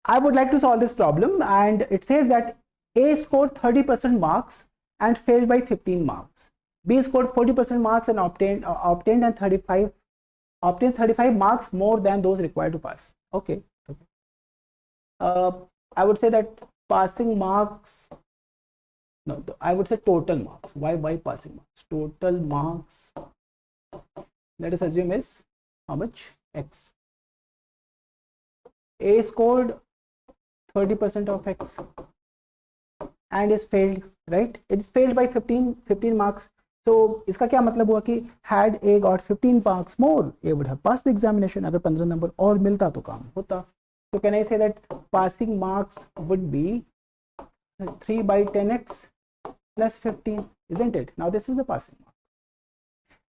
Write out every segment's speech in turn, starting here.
I would like to solve this problem, and it says that A scored 30% marks and failed by 15 marks. B scored 40% marks and obtained 35 marks more than those required to pass. Okay. I would say that passing marks. No, I would say total marks. Why passing marks? Total marks, let us assume, is how much? X. A scored 30% of X and is failed, right? It's failed by 15 marks. So इसका क्या मतलब हुआ कि had A got 15 marks more, A would have passed the examination. अगर 15 number और मिलता तो काम होता. So can I say that passing marks would be 3 by 10x plus 15, isn't it? Now this is the passing mark.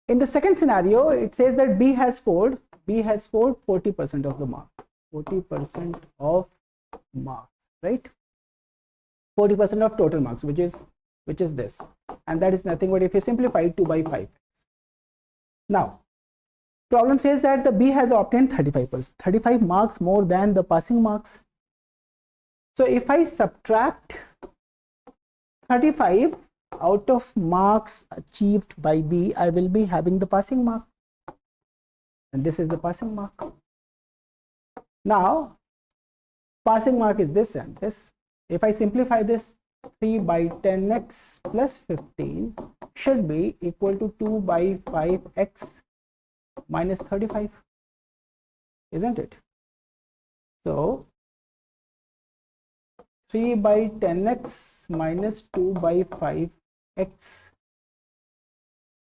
In the second scenario, it says that B has scored 40% of the mark. 40% of marks, right? 40% of total marks, which is this, and that is nothing but if you simplify 2 by 5. Now, problem says that the B has obtained 35 marks more than the passing marks. So if I subtract 35 out of marks achieved by B, I will be having the passing mark, and this is the passing mark. Now, passing mark is this and this. If I simplify this, 3 by 10x plus 15 should be equal to 2 by 5x minus 35, isn't it? So 3 by 10x minus 2 by 5x,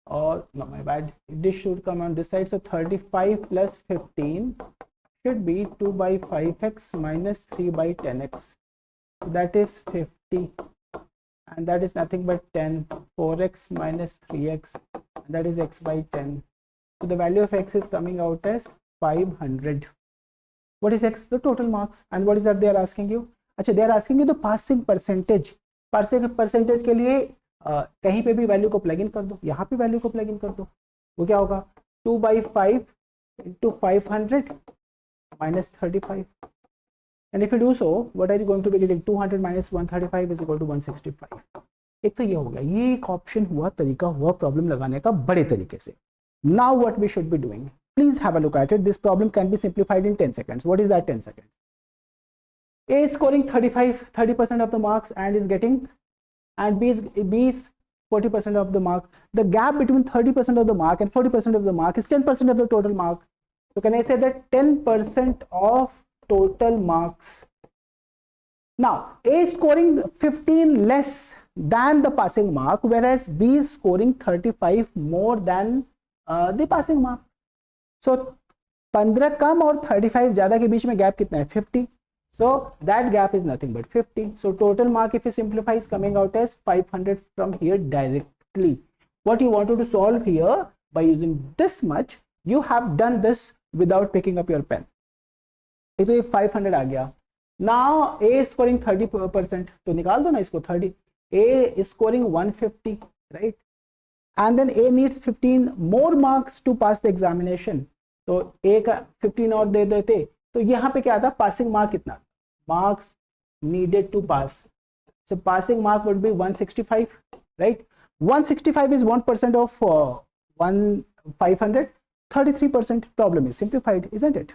or no, my bad, this should come on this side. So 35 plus 15 should be 2 by 5x minus 3 by 10x. So that is 50, and that is nothing but 10. 4x minus 3x, and that is x by 10. So the value of x is coming out as 500. What is x? The total marks. And what is that they are asking you? अच्छा, they are asking you the passing percentage. Passing percentage के लिए कहीं पे भी value को plug in कर दो, यहाँ पे वैल्यू को प्लग इन कर दो. वो क्या होगा? 2 by 5 into 500 minus 35. And if you do so, what are you going to be getting? 200 minus 135 is equal to 165. एक तो ये हो गया, ये एक ऑप्शन हुआ, तरीका हुआ प्रॉब्लम लगाने का बड़े तरीके से. Now what we should be doing? Please have a look at it. This problem can be simplified in 10 seconds. What is that 10 seconds? A is scoring 30% of the marks and is getting, and B is 40% of the mark. The gap between 30% of the mark and 40% of the mark is 10% of the total mark. So can I say that 10% of total marks? Now A is scoring 15 less than the passing mark, whereas B is scoring 35 more than the passing mark. So 15 कम और 35 ज़्यादा के बीच में gap कितना है? 50. So that gap is nothing but 50. So total mark, if you simplify, is coming out as 500 from here directly. What you wanted to solve here by using this much, you have done this without picking up your pen. तो ये 500 आ गया. Now A is scoring 30%, तो निकाल दो ना इसको. 30. A is scoring 150, right? And then A needs 15 more marks to pass the examination. तो A का 15 और दे देते, तो यहाँ पे क्या आता? पासिंग मार्क कितना? Marks needed to pass. So passing mark would be 165, right? 165 is 1% of 500. 33%. Problem is simplified, isn't it?